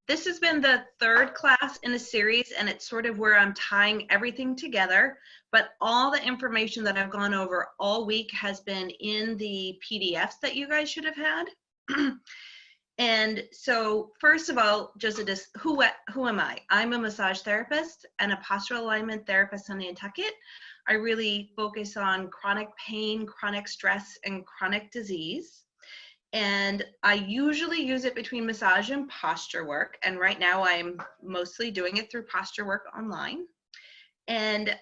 This has been the third class in a series, and it's sort of where I'm tying everything together, but all the information that I've gone over all week has been in the PDFs that you guys should have had. And so first of all, just who am I? I'm a massage therapist and a postural alignment therapist on Nantucket. I really focus on chronic pain, chronic stress, and chronic disease. And I usually use it between massage and posture work. And right now I'm mostly doing it through posture work online. And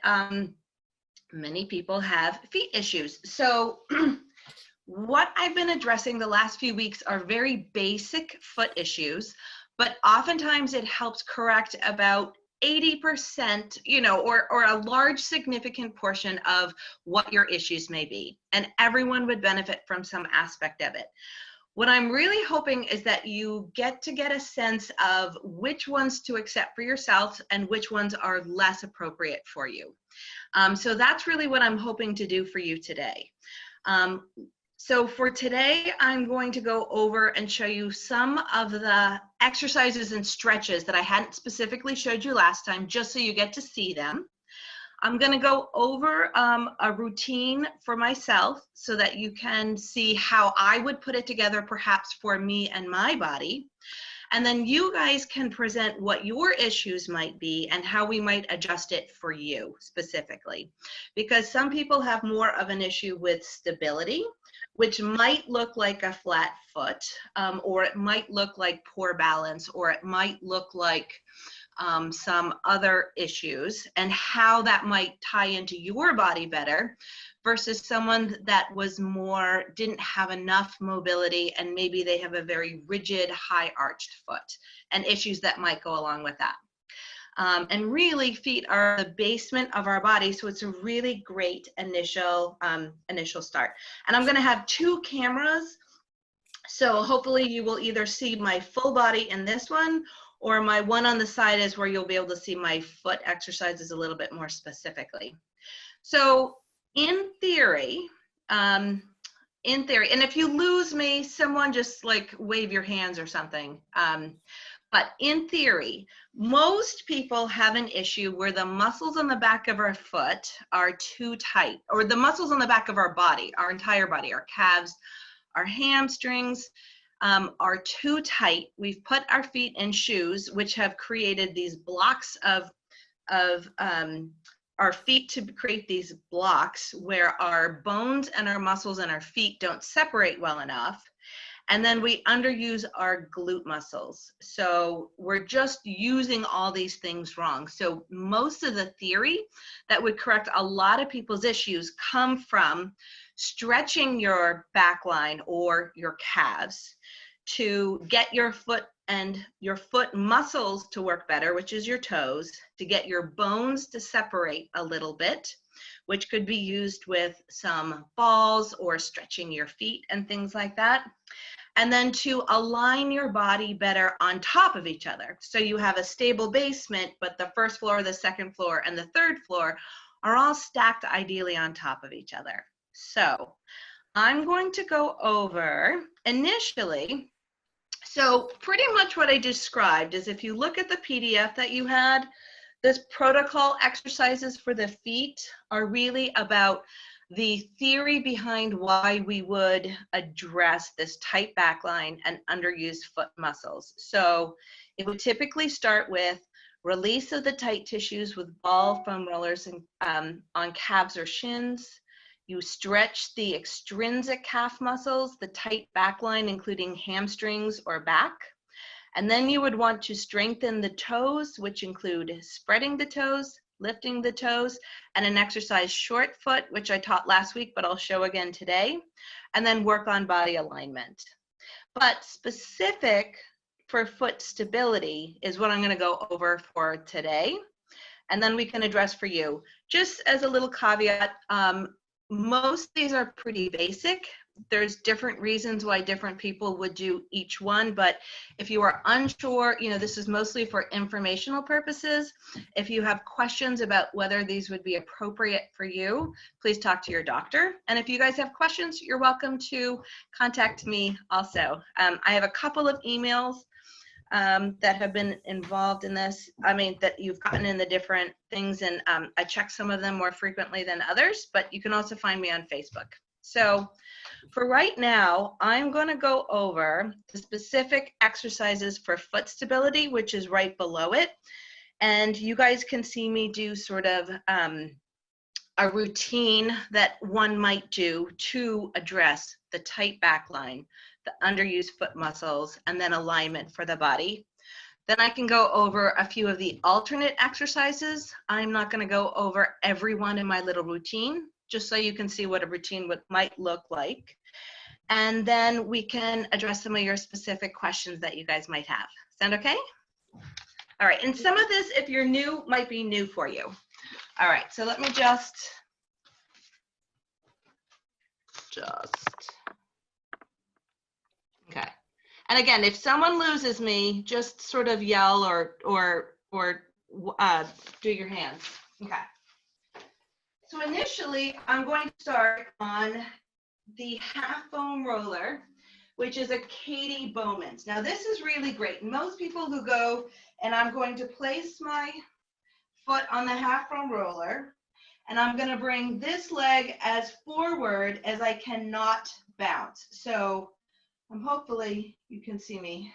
many people have feet issues. So what I've been addressing the last few weeks are very basic foot issues, but oftentimes it helps correct about 80%, or a large significant portion of what your issues may be. And everyone would benefit from some aspect of it. What I'm really hoping is that you get a sense of which ones to accept for yourself and which ones are less appropriate for you. So that's really what I'm hoping to do for you today. So for today, I'm going to go over and show you some of the exercises and stretches that I hadn't specifically showed you last time, just so you get to see them. I'm going to go over a routine for myself so that you can see how I would put it together, perhaps for me and my body. And then you guys can present what your issues might be and how we might adjust it for you specifically. Because some people have more of an issue with stability, which might look like a flat foot, or it might look like poor balance, or it might look like some other issues, and how that might tie into your body better versus someone that was didn't have enough mobility, and maybe they have a very rigid, high arched foot, and issues that might go along with that. And really, feet are the basement of our body, so it's a really great initial start. And I'm going to have two cameras, so hopefully you will either see my full body in this one, or my one on the side is where you'll be able to see my foot exercises a little bit more specifically. So in theory, and if you lose me, someone just like wave your hands or something. But in theory, most people have an issue where the muscles on the back of our foot are too tight, or the muscles on the back of our body, our entire body, our calves, our hamstrings, are too tight. We've put our feet in shoes, which have created these blocks of our feet to create these blocks where our bones and our muscles and our feet don't separate well enough. And then we underuse our glute muscles. So we're just using all these things wrong. So most of the theory that would correct a lot of people's issues come from stretching your back line or your calves to get your foot and your foot muscles to work better, which is your toes, to get your bones to separate a little bit, which could be used with some balls or stretching your feet and things like that. And then to align your body better on top of each other. So you have a stable basement, but the first floor, the second floor, and the third floor are all stacked ideally on top of each other. So I'm going to go over initially. So pretty much what I described is, if you look at the PDF that you had, this protocol exercises for the feet are really about the theory behind why we would address this tight back line and underused foot muscles. So it would typically start with release of the tight tissues with ball foam rollers and, on calves or shins. You stretch the extrinsic calf muscles, the tight back line, including hamstrings or back. And then you would want to strengthen the toes, which include spreading the toes, lifting the toes, and an exercise short foot, which I taught last week, but I'll show again today, and then work on body alignment. But specific for foot stability is what I'm going to go over for today, and then we can address for you. Just as a little caveat, most of these are pretty basic. There's different reasons why different people would do each one, but if you are unsure, this is mostly for informational purposes. If you have questions about whether these would be appropriate for you, please talk to your doctor. And if you guys have questions, you're welcome to contact me also. I have a couple of emails that have been involved in this. I mean, that you've gotten in the different things, and I check some of them more frequently than others, but you can also find me on Facebook. So for right now, I'm going to go over the specific exercises for foot stability, which is right below it. And you guys can see me do sort of a routine that one might do to address the tight back line, the underused foot muscles, and then alignment for the body. Then I can go over a few of the alternate exercises. I'm not going to go over every one in my little routine, just so you can see what a routine might look like. And then we can address some of your specific questions that you guys might have. Sound okay? All right, and some of this, if you're new, might be new for you. All right, so let me just okay. And again, if someone loses me, just sort of yell or do your hands. Okay. So initially, I'm going to start on the half foam roller, which is a Katie Bowman's. Now this is really great. Most people who go, and I'm going to place my foot on the half foam roller, and I'm going to bring this leg as forward as I cannot bounce. So hopefully you can see me.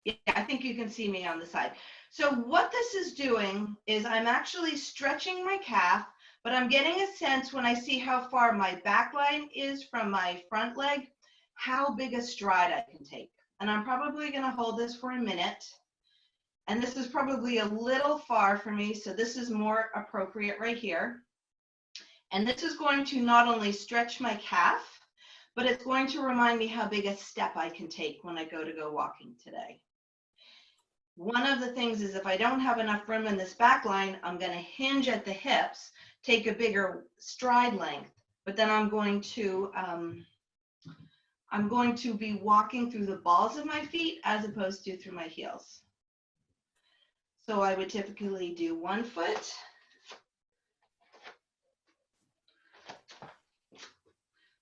Yeah, I think you can see me on the side. So what this is doing is I'm actually stretching my calf, but I'm getting a sense when I see how far my back line is from my front leg, how big a stride I can take. And I'm probably going to hold this for a minute. And this is probably a little far for me, so this is more appropriate right here. And this is going to not only stretch my calf, but it's going to remind me how big a step I can take when I go walking today. One of the things is if I don't have enough room in this back line, I'm going to hinge at the hips, take a bigger stride length, but then I'm going to be walking through the balls of my feet as opposed to through my heels. So I would typically do one foot,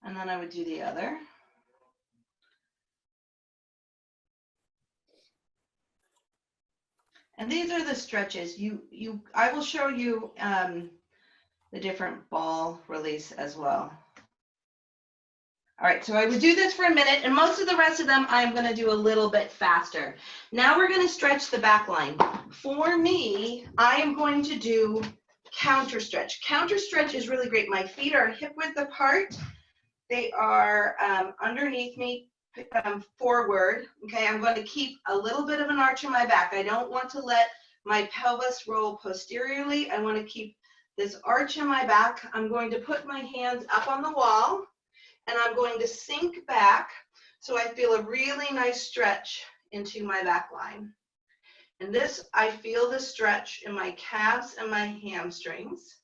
and then I would do the other. And these are the stretches. I will show you the different ball release as well. All right, so I would do this for a minute, and most of the rest of them I'm going to do a little bit faster. Now we're going to stretch the back line. For me, I am going to do counter stretch. Counter stretch is really great. My feet are hip width apart. They are underneath me, forward. Okay, I'm going to keep a little bit of an arch in my back. I don't want to let my pelvis roll posteriorly. I want to keep this arch in my back. I'm going to put my hands up on the wall, and I'm going to sink back so I feel a really nice stretch into my back line. And this, I feel the stretch in my calves and my hamstrings,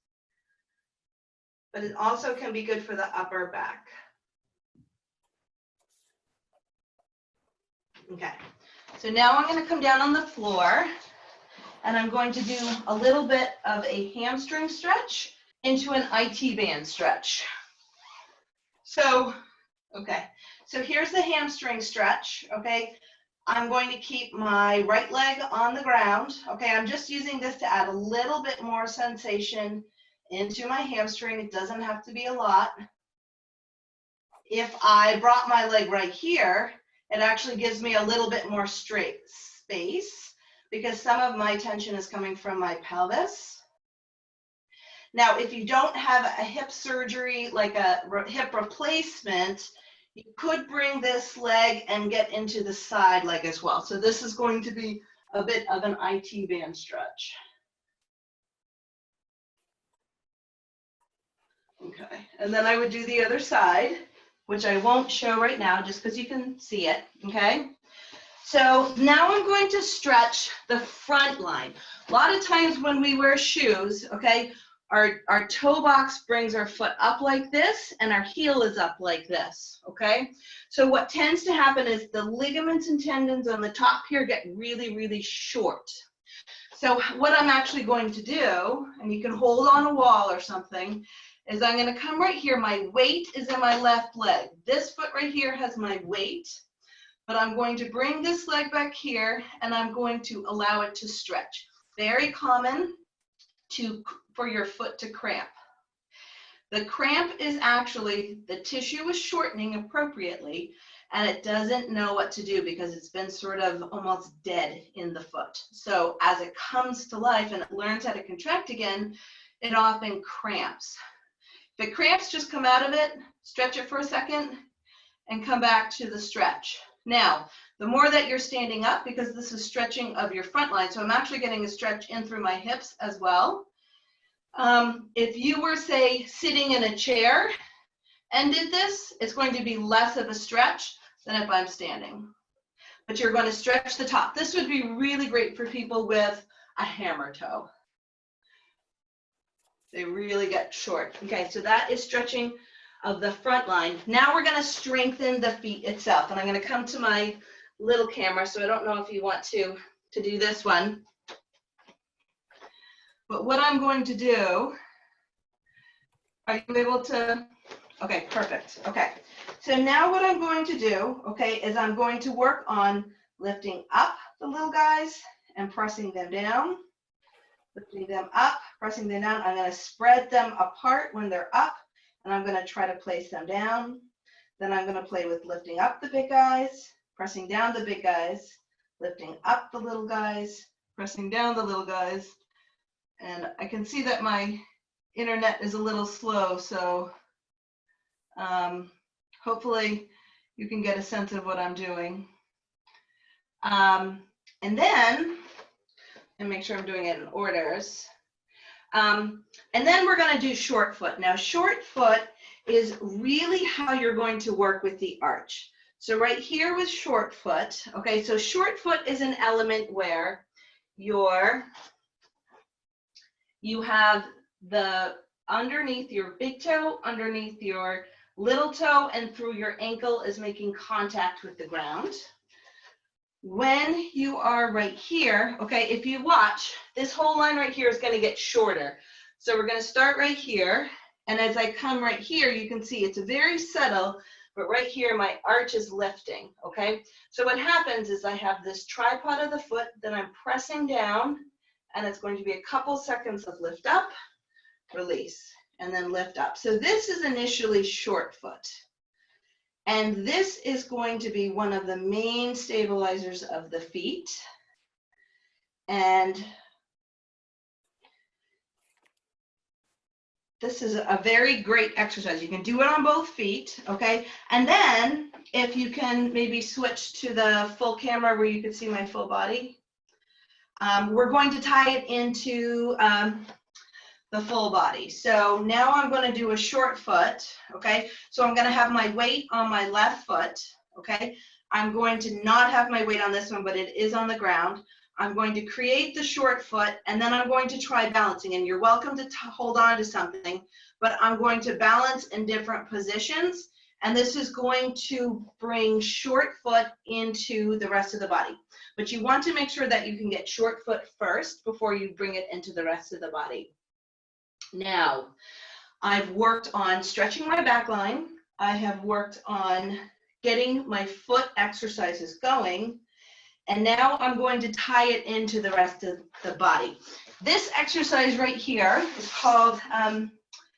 but it also can be good for the upper back. Okay, so now I'm going to come down on the floor, and I'm going to do a little bit of a hamstring stretch into an IT band stretch. So, okay, so here's the hamstring stretch, okay? I'm going to keep my right leg on the ground, okay? I'm just using this to add a little bit more sensation into my hamstring. It doesn't have to be a lot. If I brought my leg right here, it actually gives me a little bit more straight space because some of my tension is coming from my pelvis. Now, if you don't have a hip surgery, like a hip replacement, you could bring this leg and get into the side leg as well. So this is going to be a bit of an IT band stretch. Okay, and then I would do the other side, which I won't show right now just because you can see it, okay? So now I'm going to stretch the front line. A lot of times when we wear shoes, okay, our toe box brings our foot up like this, and our heel is up like this, okay? So what tends to happen is the ligaments and tendons on the top here get really, really short. So what I'm actually going to do, and you can hold on a wall or something, is I'm going to come right here. My weight is in my left leg. This foot right here has my weight. but I'm going to bring this leg back here and I'm going to allow it to stretch. Very common for your foot to cramp. The cramp is actually the tissue is shortening appropriately and it doesn't know what to do because it's been sort of almost dead in the foot. So as it comes to life and it learns how to contract again, it often cramps. If it cramps, just come out of it, stretch it for a second, and come back to the stretch. Now, the more that you're standing up, because this is stretching of your front line, so I'm actually getting a stretch in through my hips as well. If you were, say, sitting in a chair and did this, it's going to be less of a stretch than if I'm standing. But you're going to stretch the top. This would be really great for people with a hammer toe. They really get short. Okay, so that is stretching of the front line. Now we're going to strengthen the feet itself. And I'm going to come to my little camera, so I don't know if you want to do this one. But what I'm going to do, are you able to? Okay, perfect. Okay, so now what I'm going to do, okay, is I'm going to work on lifting up the little guys and pressing them down. Lifting them up, pressing them down. I'm going to spread them apart when they're up, and I'm going to try to place them down. Then I'm going to play with lifting up the big guys, pressing down the big guys, lifting up the little guys, pressing down the little guys. And I can see that my internet is a little slow, so hopefully you can get a sense of what I'm doing. And then, and make sure I'm doing it in orders. And then we're going to do short foot. Now, short foot is really how you're going to work with the arch. So right here with short foot, okay, so short foot is an element where you have the underneath your big toe, underneath your little toe, and through your ankle is making contact with the ground. When you are right here, okay, if you watch, this whole line right here is going to get shorter. So we're going to start right here, and as I come right here, you can see it's very subtle, but right here my arch is lifting, okay? So what happens is I have this tripod of the foot, then I'm pressing down, and it's going to be a couple seconds of lift up, release, and then lift up. So this is initially short foot. And this is going to be one of the main stabilizers of the feet. And this is a very great exercise. You can do it on both feet, okay? And then if you can maybe switch to the full camera where you can see my full body. We're going to tie it into the full body. So now I'm going to do a short foot, okay? So I'm going to have my weight on my left foot, okay? I'm going to not have my weight on this one, but it is on the ground. I'm going to create the short foot, and then I'm going to try balancing. And you're welcome to hold on to something, but I'm going to balance in different positions. And this is going to bring short foot into the rest of the body. But you want to make sure that you can get short foot first before you bring it into the rest of the body. Now, I've worked on stretching my back line. I have worked on getting my foot exercises going. And now I'm going to tie it into the rest of the body. This exercise right here is called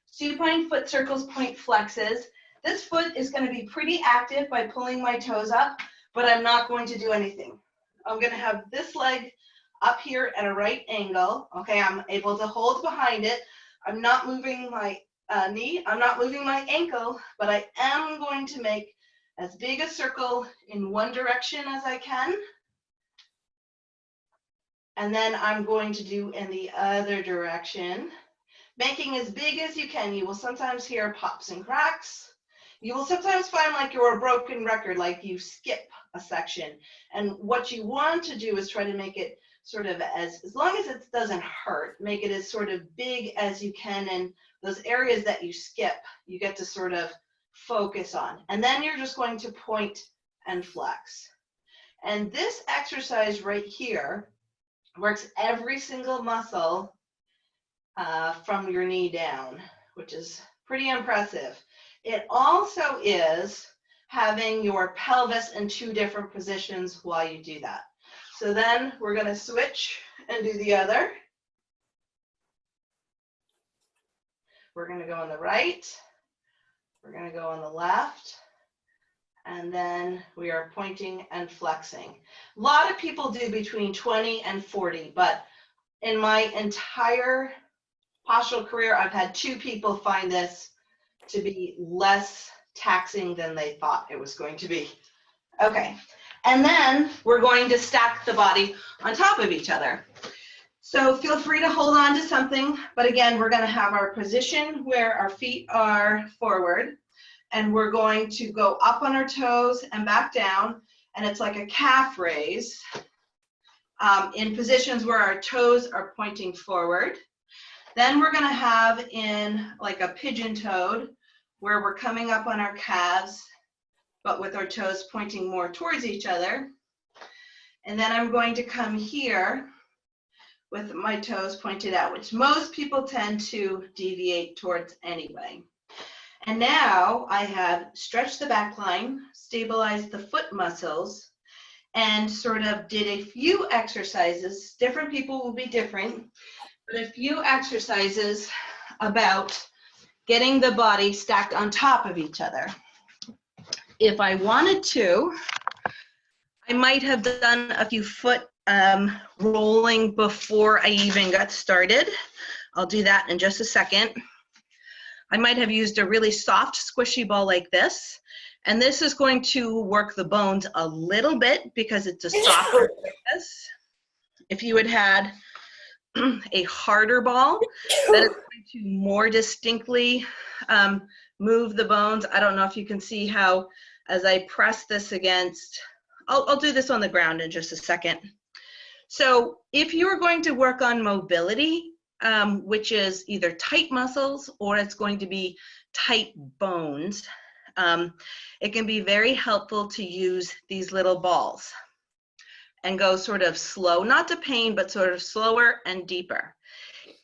supine foot circles, point flexes. This foot is going to be pretty active by pulling my toes up, but I'm not going to do anything. I'm going to have this leg up here at a right angle. Okay, I'm able to hold behind it. I'm not moving my knee, I'm not moving my ankle, but I am going to make as big a circle in one direction as I can. And then I'm going to do in the other direction, making as big as you can. You will sometimes hear pops and cracks. You will sometimes find like you're a broken record, like you skip a section. And what you want to do is try to make it sort of as long as it doesn't hurt, make it as sort of big as you can, and those areas that you skip, you get to sort of focus on. And then you're just going to point and flex. And this exercise right here works every single muscle from your knee down, which is pretty impressive. It also having your pelvis in 2 different positions while you do that. So then we're going to switch and do the other. We're going to go on the right. We're going to go on the left. And then we are pointing and flexing. A lot of people do between 20 and 40, but in my entire postural career, I've had 2 people find this to be less taxing than they thought it was going to be. Okay, and then we're going to stack the body on top of each other. So feel free to hold on to something, but again, we're going to have our position where our feet are forward, and we're going to go up on our toes and back down, and it's like a calf raise in positions where our toes are pointing forward. Then we're going to have in like a pigeon toed, where we're coming up on our calves, but with our toes pointing more towards each other. And then I'm going to come here with my toes pointed out, which most people tend to deviate towards anyway. And now I have stretched the back line, stabilized the foot muscles, and sort of did a few exercises. Different people will be different, but a few exercises about getting the body stacked on top of each other. If I wanted to, I might have done a few foot rolling before I even got started. I'll do that in just a second. I might have used a really soft, squishy ball like this, and this is going to work the bones a little bit because it's a softer surface. If you had had a harder ball that is going to more distinctly move the bones. I don't know if you can see how, as I press this against, I'll do this on the ground in just a second. So if you are going to work on mobility, which is either tight muscles or it's going to be tight bones, it can be very helpful to use these little balls and go sort of slow, not to pain, but sort of slower and deeper.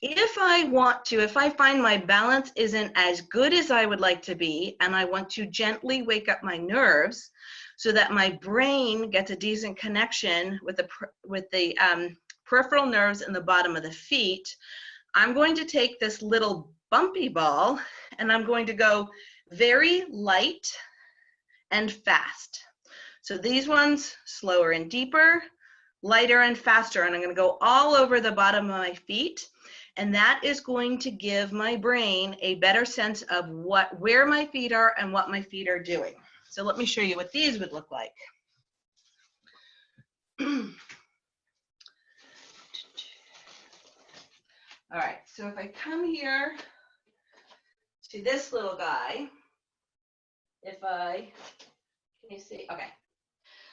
If I find my balance isn't as good as I would like to be, and I want to gently wake up my nerves so that my brain gets a decent connection with the peripheral nerves in the bottom of the feet, I'm going to take this little bumpy ball and I'm going to go very light and fast. So these ones, slower and deeper, lighter and faster, and I'm going to go all over the bottom of my feet, and that is going to give my brain a better sense of where my feet are and what my feet are doing. So let me show you what these would look like. All right, so if I come here to this little guy, can you see? Okay.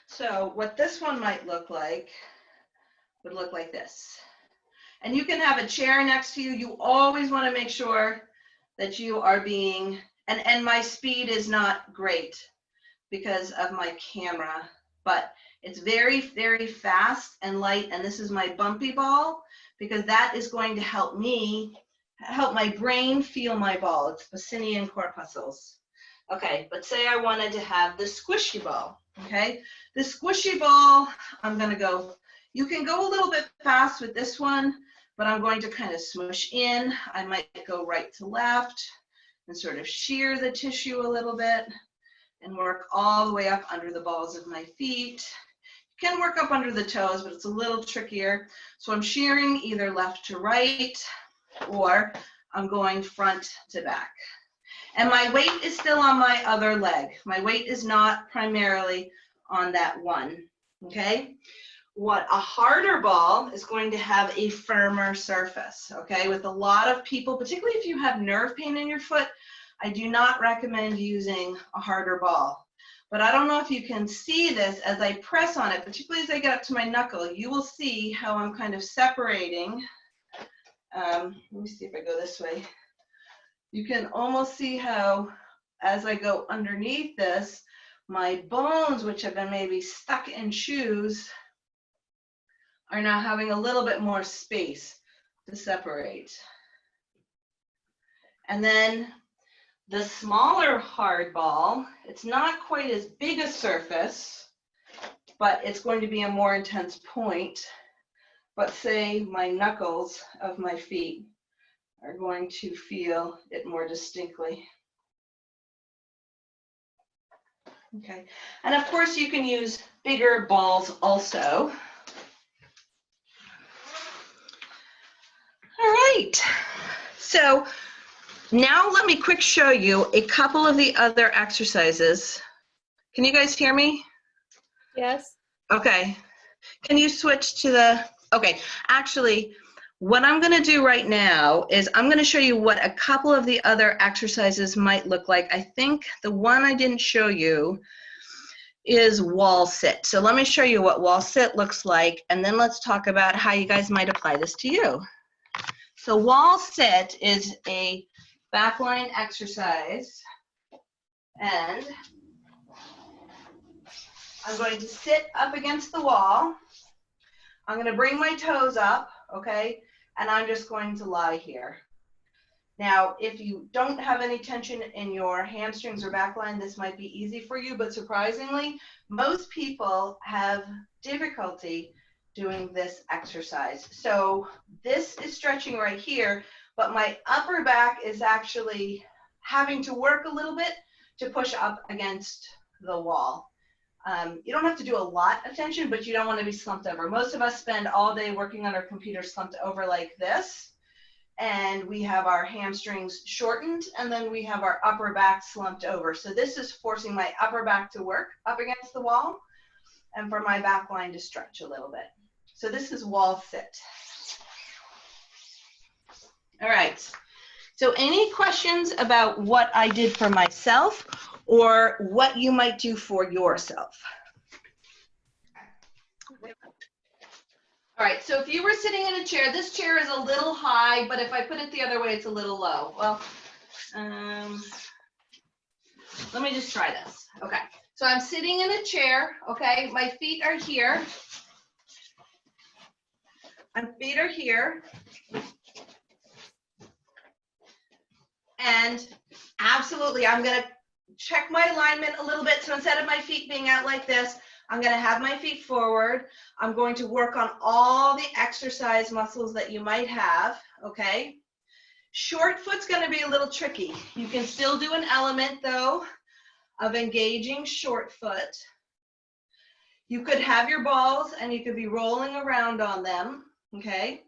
So what this one might look like would look like this. And you can have a chair next to you. You always want to make sure that you are being, and my speed is not great because of my camera, but it's very, very fast and light. And this is my bumpy ball because that is going to help my brain feel my ball. It's Pacinian corpuscles. Okay, but say I wanted to have the squishy ball, okay? The squishy ball, I'm gonna go, you can go a little bit fast with this one, but I'm going to kind of smush in. I might go right to left and sort of shear the tissue a little bit and work all the way up under the balls of my feet. You can work up under the toes, but it's a little trickier. So I'm shearing either left to right or I'm going front to back. And my weight is still on my other leg. My weight is not primarily on that one, okay? What a harder ball is going to have a firmer surface, okay? With a lot of people, particularly if you have nerve pain in your foot, I do not recommend using a harder ball. But I don't know if you can see this as I press on it, particularly as I get up to my knuckle, you will see how I'm kind of separating. Let me see if I go this way. You can almost see how, as I go underneath this, my bones, which have been maybe stuck in shoes, are now having a little bit more space to separate. And then The smaller hard ball, it's not quite as big a surface, but it's going to be a more intense point. But say my knuckles of my feet are going to feel it more distinctly. Okay, and of course you can use bigger balls also. All right, so now let me quick show you a couple of the other exercises. Can you guys hear me? Yes. Okay, can you switch to the, okay, actually, what I'm gonna do right now is I'm gonna show you what a couple of the other exercises might look like. I think the one I didn't show you is wall sit. So let me show you what wall sit looks like, and then let's talk about how you guys might apply this to you. So wall sit is a backline exercise, and I'm going to sit up against the wall. I'm going to bring my toes up, okay, and I'm just going to lie here. Now, if you don't have any tension in your hamstrings or back line, this might be easy for you, but surprisingly, most people have difficulty doing this exercise. So this is stretching right here, but my upper back is actually having to work a little bit to push up against the wall. You don't have to do a lot of tension, but you don't want to be slumped over. Most of us spend all day working on our computer slumped over like this. And we have our hamstrings shortened, and then we have our upper back slumped over. So this is forcing my upper back to work up against the wall and for my back line to stretch a little bit. So this is wall sit. All right, so any questions about what I did for myself or what you might do for yourself? All right, so if you were sitting in a chair, this chair is a little high, but if I put it the other way, it's a little low. Well, let me just try this. Okay, so I'm sitting in a chair, okay? My feet are here. My feet are here. And absolutely, I'm gonna check my alignment a little bit. So instead of my feet being out like this, I'm gonna have my feet forward. I'm going to work on all the exercise muscles that you might have, okay? Short foot's gonna be a little tricky. You can still do an element though of engaging short foot. You could have your balls and you could be rolling around on them, okay?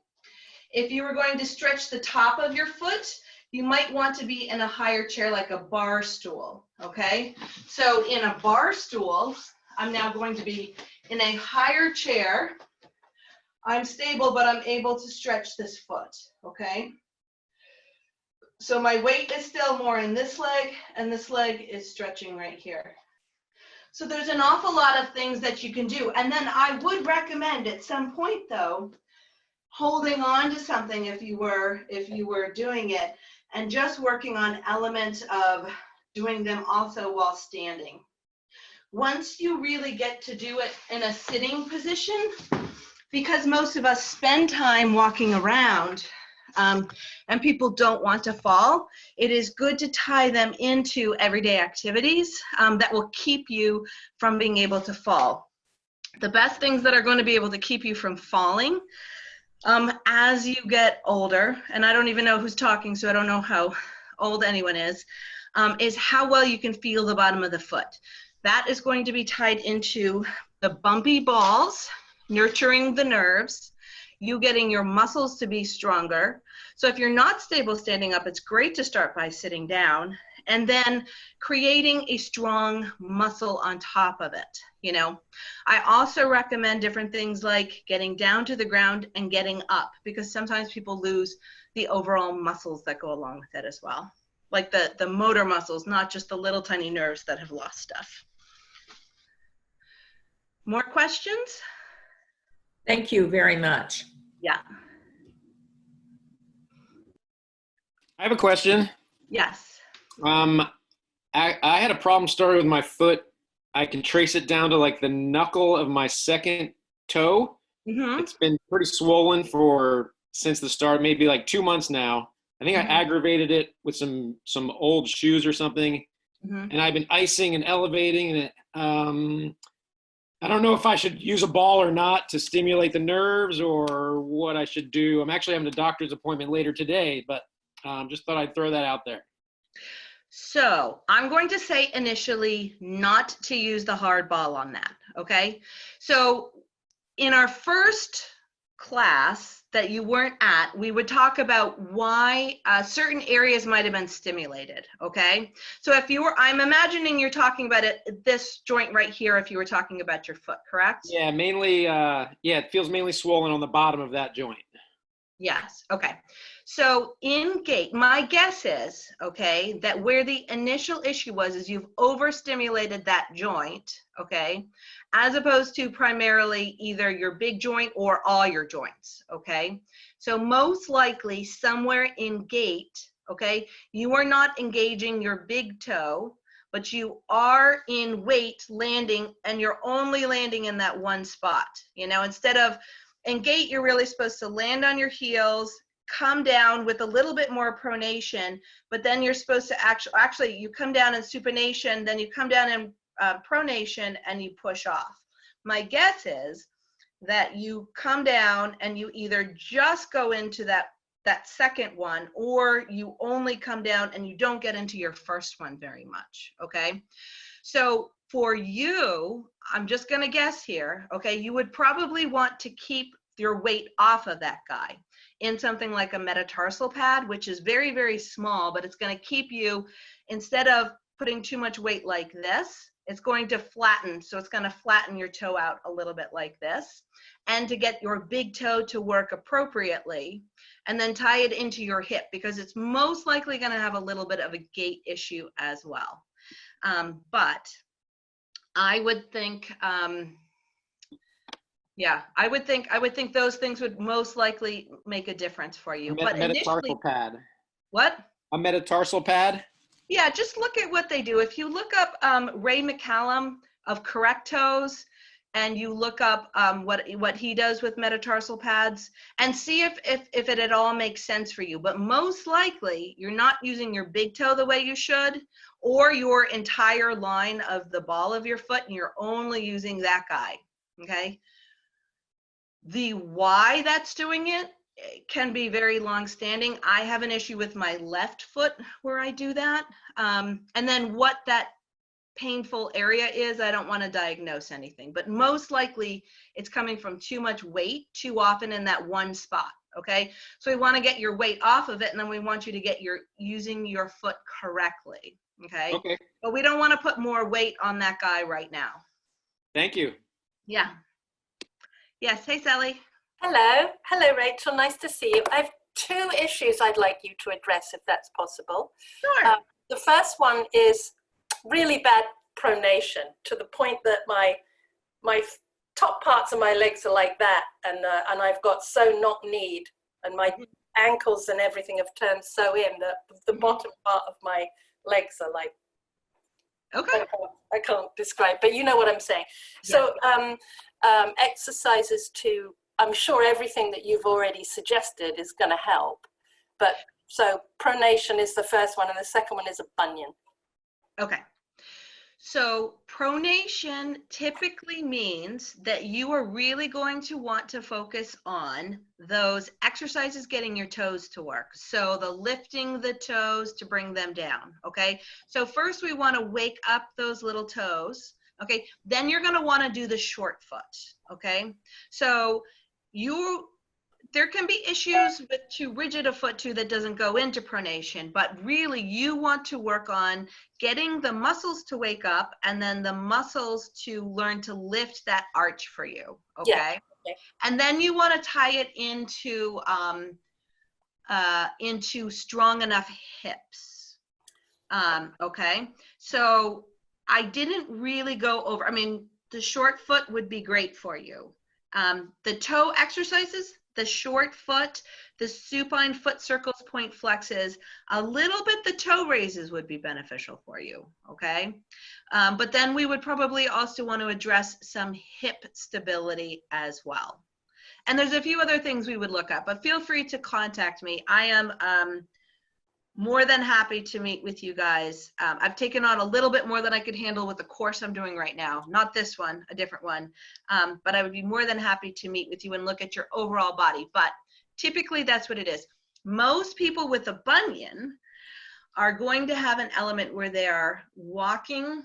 If you were going to stretch the top of your foot, you might want to be in a higher chair like a bar stool, okay? So in a bar stool, I'm now going to be in a higher chair. I'm stable, but I'm able to stretch this foot, okay? So my weight is still more in this leg, and this leg is stretching right here. So there's an awful lot of things that you can do. And then I would recommend at some point though, holding on to something if you were doing it, and just working on elements of doing them also while standing. Once you really get to do it in a sitting position, because most of us spend time walking around and people don't want to fall, it is good to tie them into everyday activities that will keep you from being able to fall. The best things that are going to be able to keep you from falling as you get older, and I don't even know who's talking, so I don't know how old anyone is how well you can feel the bottom of the foot. That is going to be tied into the bumpy balls, nurturing the nerves, you getting your muscles to be stronger. So if you're not stable standing up, it's great to start by sitting down, and then creating a strong muscle on top of it, you know. I also recommend different things like getting down to the ground and getting up, because sometimes people lose the overall muscles that go along with it as well. Like the motor muscles, not just the little tiny nerves that have lost stuff. More questions? Thank you very much. Yeah. I have a question. Yes. I had a problem starting with my foot. I can trace it down to like the knuckle of my second toe. Mm-hmm. It's been pretty swollen since the start, maybe like 2 months now. I think I aggravated it with some old shoes or something. And I've been icing and elevating, and I don't know if I should use a ball or not to stimulate the nerves or what I should do. I'm actually having a doctor's appointment later today, but just thought I'd throw that out there. So I'm going to say initially not to use the hard ball on that, okay? So in our first class that you weren't at, we would talk about why certain areas might have been stimulated, okay? So if you were, I'm imagining you're talking about this joint right here if you were talking about your foot, correct? Yeah, mainly, it feels mainly swollen on the bottom of that joint. Yes, okay. So in gait, my guess is, okay, that where the initial issue was is you've overstimulated that joint, okay, as opposed to primarily either your big joint or all your joints, okay? So most likely somewhere in gait, okay, you are not engaging your big toe, but you are in weight landing and you're only landing in that one spot. You know, instead of in gait, you're really supposed to land on your heels, come down with a little bit more pronation, but then you're supposed to actually you come down in supination, then you come down in pronation and you push off. My guess is that you come down and you either just go into that second one, or you only come down and you don't get into your first one very much, okay? So for you, I'm just gonna guess here, okay, you would probably want to keep your weight off of that guy in something like a metatarsal pad, which is very, very small, but it's gonna keep you, instead of putting too much weight like this, it's going to flatten, so it's gonna flatten your toe out a little bit like this, and to get your big toe to work appropriately, and then tie it into your hip, because it's most likely gonna have a little bit of a gait issue as well. But I would think, yeah, I would think those things would most likely make a difference for you. But Metatarsal initially, pad. what? A metatarsal pad? Yeah, just look at what they do. If you look up Ray McCallum of Correct Toes, and you look up what he does with metatarsal pads, and see if it at all makes sense for you. But most likely, you're not using your big toe the way you should, or your entire line of the ball of your foot, and you're only using that guy, okay? The why that's doing it can be very long-standing. I have an issue with my left foot where I do that. And then what that painful area is, I don't want to diagnose anything, but most likely it's coming from too much weight too often in that one spot, okay? So we want to get your weight off of it, and then we want you to get using your foot correctly, okay? Okay. But we don't want to put more weight on that guy right now. Thank you. Yeah. Yes, hey Sally. Hello. Hello, Rachel. Nice to see you. I have two issues I'd like you to address, if that's possible. Sure. The first one is really bad pronation, to the point that my top parts of my legs are like that, and I've got so knock-kneed, and my ankles and everything have turned so in that the bottom part of my legs are like, Okay. I can't describe, but you know what I'm saying. Yeah. So exercises to, I'm sure everything that you've already suggested is going to help, but so pronation is the first one, and the second one is a bunion. Okay. So pronation typically means that you are really going to want to focus on those exercises getting your toes to work. So the lifting the toes to bring them down, okay? So first we want to wake up those little toes, okay? Then you're going to want to do the short foot, okay? So there can be issues with too rigid a foot too that doesn't go into pronation, but really you want to work on getting the muscles to wake up and then the muscles to learn to lift that arch for you, okay? Yeah. Okay. And then you want to tie it into strong enough hips, okay? So I didn't really go over, I mean, the short foot would be great for you. The toe exercises, the short foot, the supine foot circles, point flexes, a little bit the toe raises would be beneficial for you, okay? But then we would probably also want to address some hip stability as well. And there's a few other things we would look up, but feel free to contact me. I am more than happy to meet with you guys. I've taken on a little bit more than I could handle with the course I'm doing right now. Not this one, a different one. But I would be more than happy to meet with you and look at your overall body. But typically that's what it is. Most people with a bunion are going to have an element where they are walking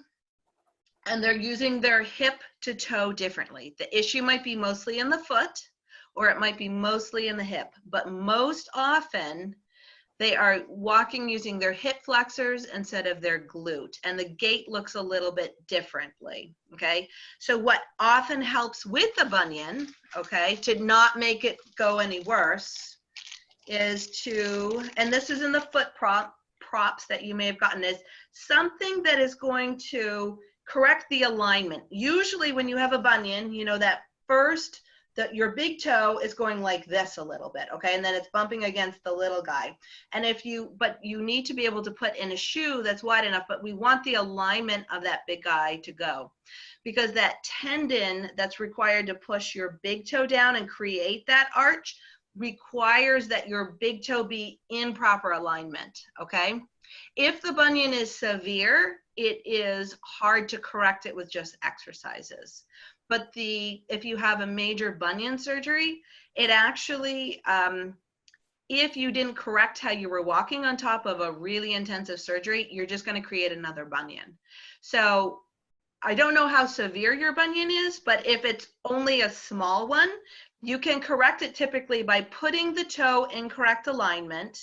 and they're using their hip to toe differently. The issue might be mostly in the foot, or it might be mostly in the hip, but most often they are walking using their hip flexors instead of their glute, and the gait looks a little bit differently, okay? So what often helps with the bunion, okay, to not make it go any worse is to, and this is in the foot props that you may have gotten, is something that is going to correct the alignment. Usually when you have a bunion, you know that first, that your big toe is going like this a little bit, okay? And then it's bumping against the little guy. And but you need to be able to put in a shoe that's wide enough, but we want the alignment of that big guy to go. Because that tendon that's required to push your big toe down and create that arch requires that your big toe be in proper alignment, okay? If the bunion is severe, it is hard to correct it with just exercises. But if you have a major bunion surgery, it actually, if you didn't correct how you were walking on top of a really intensive surgery, you're just going to create another bunion. So I don't know how severe your bunion is, but if it's only a small one, you can correct it typically by putting the toe in correct alignment,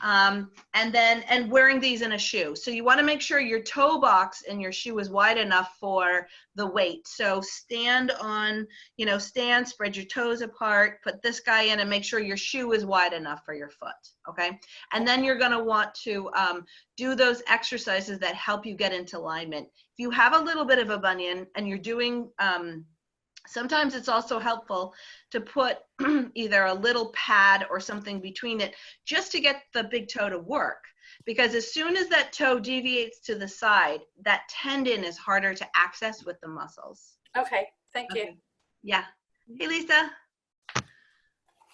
and wearing these in a shoe. So you want to make sure your toe box in your shoe is wide enough for the weight. So stand, spread your toes apart, put this guy in, and make sure your shoe is wide enough for your foot, okay? And then you're going to want to do those exercises that help you get into alignment. If you have a little bit of a bunion and you're doing, sometimes it's also helpful to put either a little pad or something between it just to get the big toe to work. Because as soon as that toe deviates to the side, that tendon is harder to access with the muscles. Okay, thank you. Yeah. Hey, Lisa.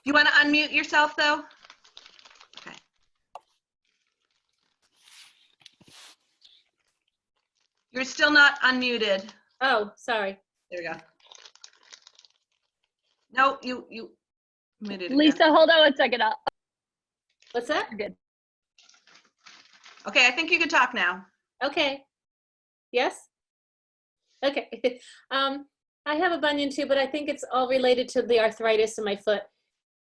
You want to unmute yourself, though? Okay. You're still not unmuted. Oh, sorry. There we go. No, you muted it. Lisa, hold on 1 second. What's that? You're good. Okay, I think you can talk now. Okay. Yes? Okay. I have a bunion too, but I think it's all related to the arthritis in my foot.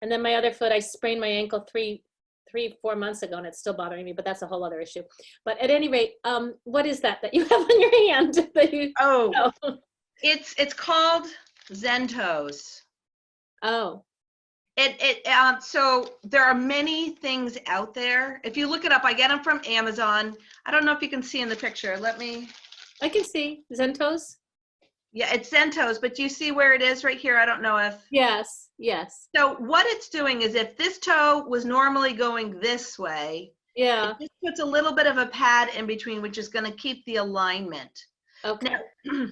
And then my other foot, I sprained my ankle 4 months ago, and it's still bothering me, but that's a whole other issue. But at any rate, what is that you have on your hand? That you, oh, it's called Zen Toes. Oh. So there are many things out there. If you look it up, I get them from Amazon. I don't know if you can see in the picture. I can see Zen Toes. Yeah, it's Zen Toes, but you see where it is right here? I don't know if. Yes, yes. So what it's doing is if this toe was normally going this way, yeah, it just puts a little bit of a pad in between, which is going to keep the alignment. Okay. Now,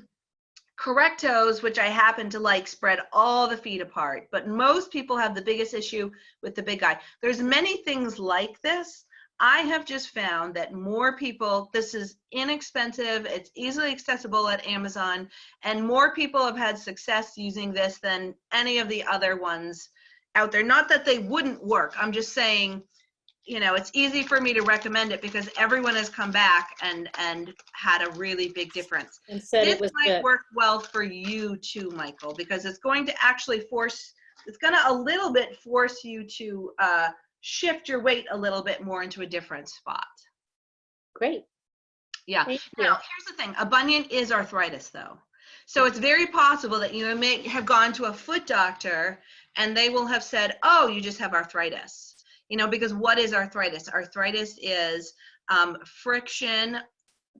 correct toes, which I happen to like, spread all the feet apart, but most people have the biggest issue with the big guy. There's many things like this. I have just found that more people, this is inexpensive, it's easily accessible at Amazon, and more people have had success using this than any of the other ones out there. Not that they wouldn't work, I'm just saying, it's easy for me to recommend it because everyone has come back and had a really big difference. And said it was This might good. work well for you too, Michael, because it's going to actually it's going to a little bit force you to shift your weight a little bit more into a different spot. Great. Yeah. Thank Now, you. here's the thing. A bunion is arthritis, though. So it's very possible that you may have gone to a foot doctor and they will have said, oh, you just have arthritis. Because what is arthritis? Arthritis is friction.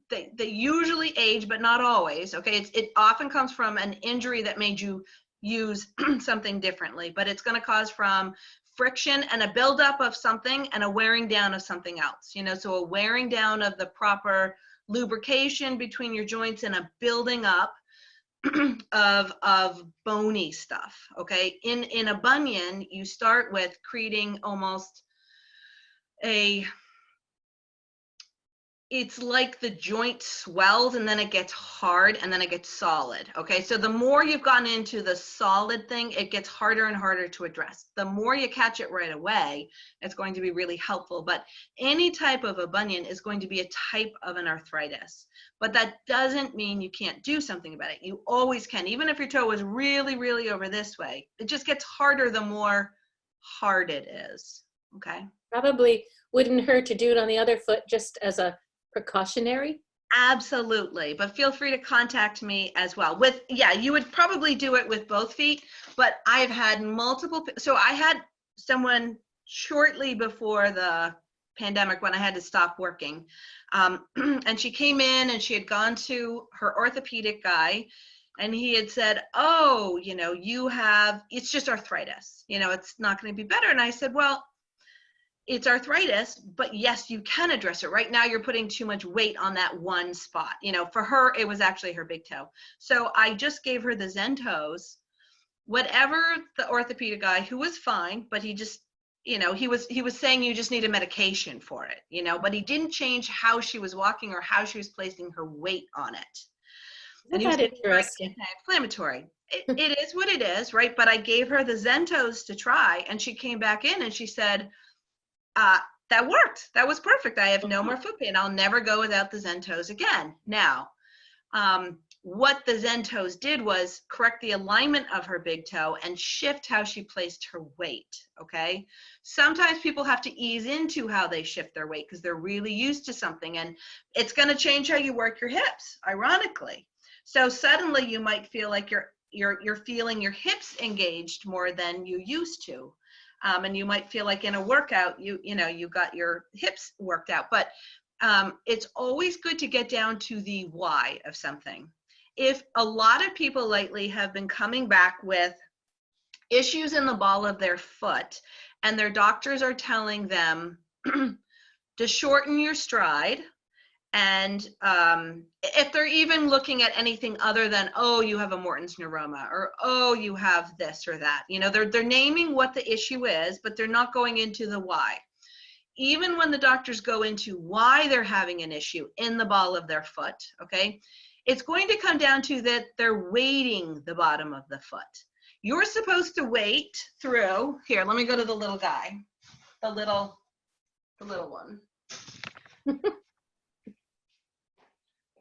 They usually age, but not always, okay? It often comes from an injury that made you use something differently, but it's going to cause from friction and a buildup of something and a wearing down of something else, so a wearing down of the proper lubrication between your joints and a building up of bony stuff, okay? In a bunion, you start with creating almost it's like the joint swells and then it gets hard and then it gets solid. Okay, so the more you've gone into the solid thing, it gets harder and harder to address. The more you catch it right away, it's going to be really helpful. But any type of a bunion is going to be a type of an arthritis. But that doesn't mean you can't do something about it. You always can. Even if your toe is really, really over this way, it just gets harder the more hard it is. Okay. Probably wouldn't hurt to do it on the other foot just as a precautionary. Absolutely, but feel free to contact me as well. With, yeah, you would probably do it with both feet, but I've had multiple, so I had someone shortly before the pandemic when I had to stop working, and she came in and she had gone to her orthopedic guy, and he had said, oh, you know, you have, it's just arthritis, you know, it's not going to be better. And I said, well, it's arthritis, but yes, you can address it. Right now, you're putting too much weight on that one spot. You know, for her, it was actually her big toe. So I just gave her the Zen Toes, whatever the orthopedic guy, who was fine, but he just, you know, he was saying you just need a medication for it, you know, but he didn't change how she was walking or how she was placing her weight on it. And he was Interesting. anti-inflammatory. It is what it is, right? But I gave her the Zen Toes to try, and she came back in and she said, that worked. That was perfect. I have no more foot pain. I'll never go without the Zen Toes again. Now, what the Zen Toes did was correct the alignment of her big toe and shift how she placed her weight, okay? Sometimes people have to ease into how they shift their weight because they're really used to something, and it's going to change how you work your hips, ironically. So suddenly you might feel like you're feeling your hips engaged more than you used to. And you might feel like in a workout, you know, you got your hips worked out, but it's always good to get down to the why of something. If a lot of people lately have been coming back with issues in the ball of their foot and their doctors are telling them to shorten your stride, and if they're even looking at anything other than, oh, you have a Morton's neuroma, or oh, you have this or that, you know, they're naming what the issue is, but they're not going into the why. Even when the doctors go into why they're having an issue in the ball of their foot, okay, it's going to come down to that they're weighting the bottom of the foot. You're supposed to weight through, here, let me go to the little guy, the little one.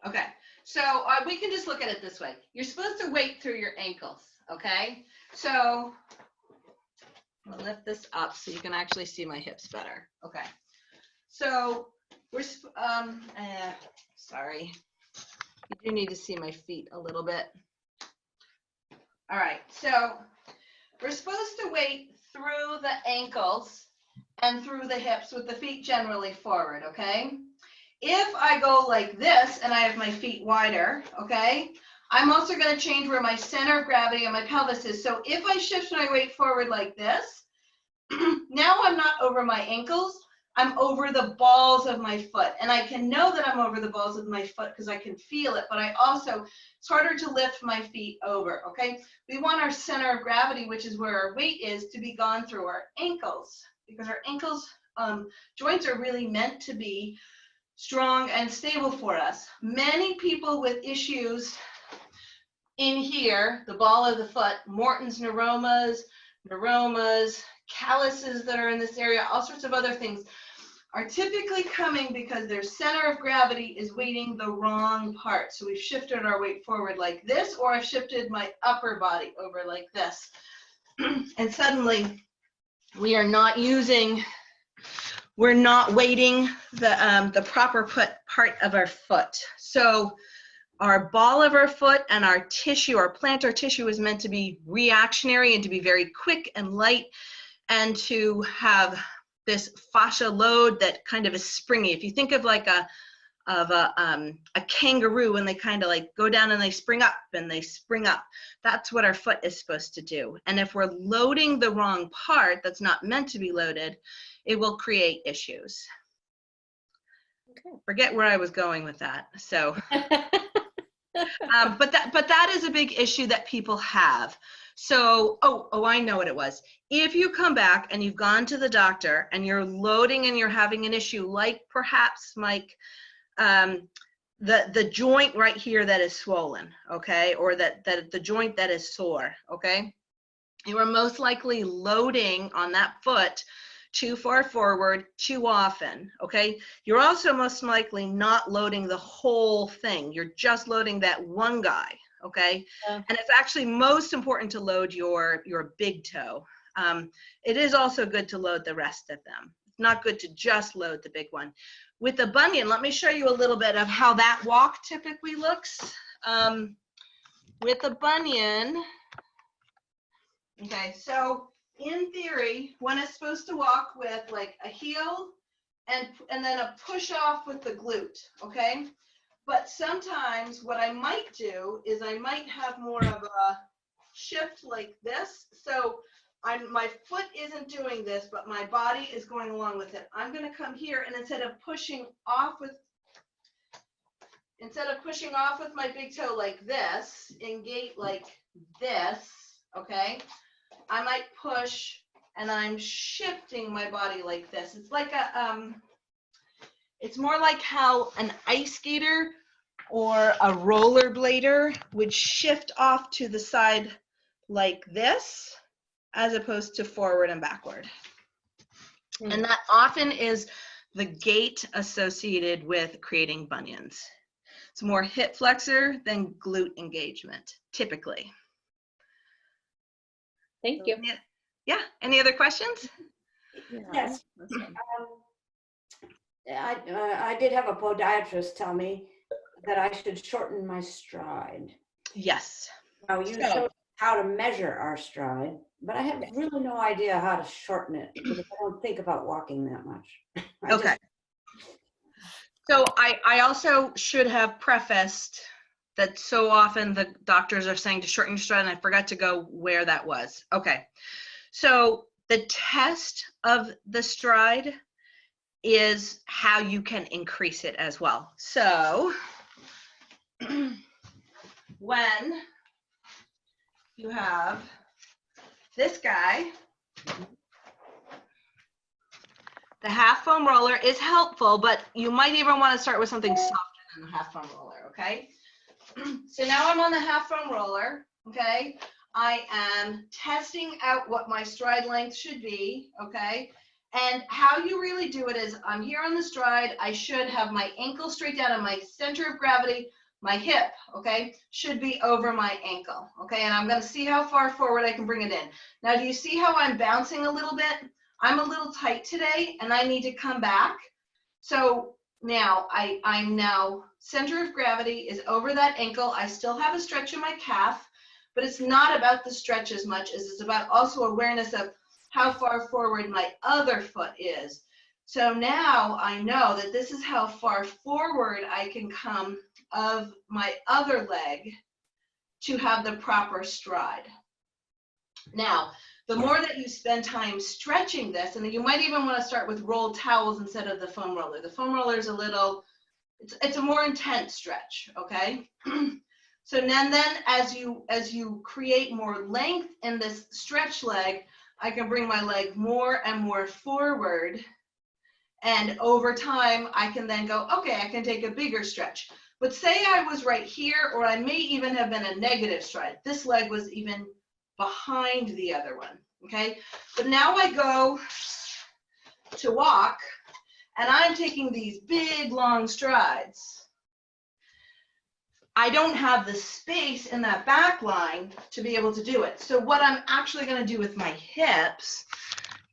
Okay, so we can just look at it this way. You're supposed to weight through your ankles, okay? So I'll lift this up so you can actually see my hips better. Okay, so we're, sorry. You do need to see my feet a little bit. All right, so we're supposed to weight through the ankles and through the hips with the feet generally forward, okay? If I go like this and I have my feet wider, okay, I'm also going to change where my center of gravity on my pelvis is. So if I shift my weight forward like this, now I'm not over my ankles, I'm over the balls of my foot. And I can know that I'm over the balls of my foot because I can feel it, but I also, it's harder to lift my feet over, okay? We want our center of gravity, which is where our weight is, to be gone through our ankles, because our ankles, joints are really meant to be strong and stable for us. Many people with issues in here, the ball of the foot, Morton's neuromas, calluses that are in this area, all sorts of other things, are typically coming because their center of gravity is weighting the wrong part. So we've shifted our weight forward like this, or I've shifted my upper body over like this. And suddenly we are not using, we're not weighting the proper part of our foot. So our ball of our foot and our tissue, our plantar tissue, is meant to be reactionary and to be very quick and light and to have this fascia load that kind of is springy. If you think of like a kangaroo, when they kind of like go down and they spring up and they spring up, that's what our foot is supposed to do. And if we're loading the wrong part that's not meant to be loaded, it will create issues. Okay. Forget where I was going with that. So, but that is a big issue that people have. So, oh, I know what it was. If you come back and you've gone to the doctor and you're loading and you're having an issue like perhaps Mike the joint right here that is swollen, okay, or that the joint that is sore, okay. You are most likely loading on that foot too far forward too often, okay. You're also most likely not loading the whole thing. You're just loading that one guy, okay. Yeah. And it's actually most important to load your big toe. It is also good to load the rest of them. It's not good to just load the big one. With the bunion, let me show you a little bit of how that walk typically looks. With the bunion, okay, so in theory, one is supposed to walk with like a heel and then a push off with the glute, okay? But sometimes what I might do is I might have more of a shift like this. So my foot isn't doing this, but my body is going along with it. I'm going to come here, and instead of pushing off with my big toe like this, in gait like this, okay, I might push, and I'm shifting my body like this. It's like it's more like how an ice skater or a rollerblader would shift off to the side like this, as opposed to forward and backward. And that often is the gait associated with creating bunions. It's more hip flexor than glute engagement, typically. Thank you. Yeah, any other questions? Yes. I did have a podiatrist tell me that I should shorten my stride. Yes. Now, you showed how to measure our stride, but I have really no idea how to shorten it because I don't think about walking that much. Okay. So I also should have prefaced that so often the doctors are saying to shorten your stride, and I forgot to go where that was. Okay. So the test of the stride is how you can increase it as well. So when you have this guy, the half foam roller is helpful, but you might even want to start with something softer than the half foam roller, okay? So now I'm on the half foam roller, okay? I am testing out what my stride length should be, okay? And how you really do it is I'm here on the stride. I should have my ankle straight down and my center of gravity, my hip, okay, should be over my ankle, okay? And I'm going to see how far forward I can bring it in. Now, do you see how I'm bouncing a little bit? I'm a little tight today, and I need to come back. So now I'm now center of gravity is over that ankle. I still have a stretch in my calf, but it's not about the stretch as much as it's about also awareness of how far forward my other foot is. So now I know that this is how far forward I can come of my other leg to have the proper stride. Now, the more that you spend time stretching this, and you might even want to start with rolled towels instead of the foam roller. The foam roller is a little, it's a more intense stretch, okay? So then as you create more length in this stretch leg, I can bring my leg more and more forward. And over time, I can then go, okay, I can take a bigger stretch. But say I was right here, or I may even have been a negative stride. This leg was even behind the other one, okay? But now I go to walk, and I'm taking these big, long strides. I don't have the space in that back line to be able to do it. So what I'm actually going to do with my hips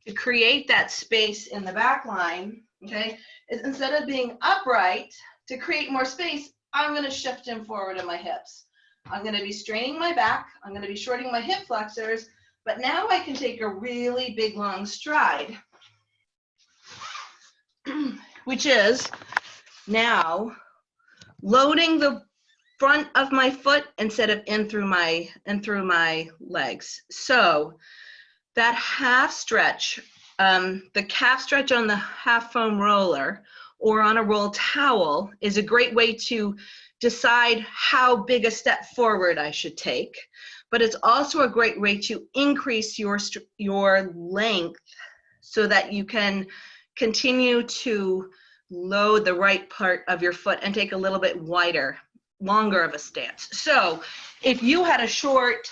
to create that space in the back line, okay, is instead of being upright, to create more space, I'm going to shift them forward in my hips. I'm going to be straining my back. I'm going to be shortening my hip flexors, but now I can take a really big, long stride, which is now loading the front of my foot instead of in through my legs. So that half stretch, the calf stretch on the half foam roller or on a roll towel is a great way to decide how big a step forward I should take, but it's also a great way to increase your length so that you can continue to load the right part of your foot and take a little bit wider, longer of a stance. So if you had a short,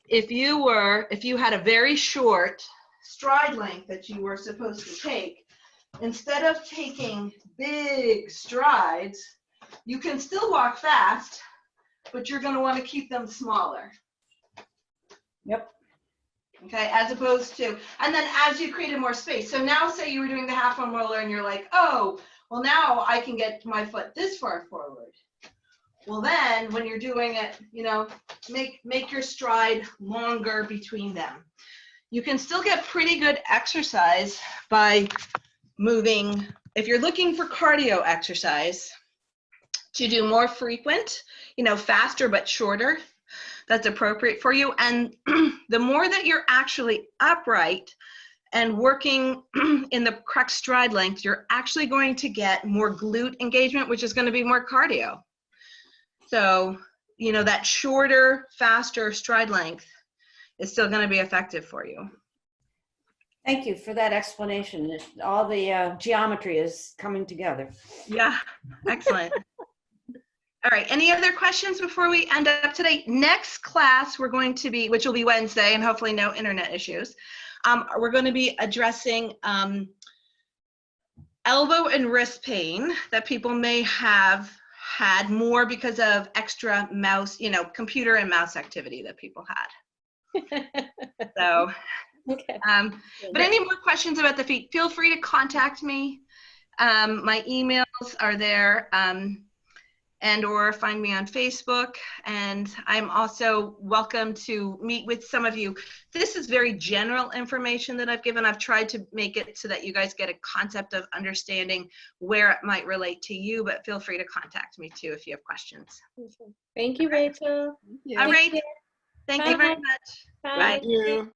if you had a very short stride length that you were supposed to take, instead of taking big strides, you can still walk fast, but you're going to want to keep them smaller. Yep. Okay, as opposed to, and then as you created more space. So now say you were doing the half arm roller and you're like, oh, well now I can get my foot this far forward. Well then, when you're doing it, you know, make your stride longer between them. You can still get pretty good exercise by moving. If you're looking for cardio exercise to do more frequent, you know, faster but shorter, that's appropriate for you. And the more that you're actually upright and working in the correct stride length, you're actually going to get more glute engagement, which is going to be more cardio. So, you know, that shorter, faster stride length is still going to be effective for you. Thank you for that explanation. All the geometry is coming together. Yeah, excellent. All right, any other questions before we end up today? Next class we're going to be, which will be Wednesday, and hopefully no internet issues, we're going to be addressing elbow and wrist pain that people may have had more because of extra mouse, you know, computer and mouse activity that people had. So, Okay. but any more questions about the feet, feel free to contact me. My emails are there. And or find me on Facebook. And I'm also welcome to meet with some of you. This is very general information that I've given. I've tried to make it so that you guys get a concept of understanding where it might relate to you, but feel free to contact me too if you have questions. Thank you, Rachel. All right. Thank you very Bye. much. Bye. Thank you.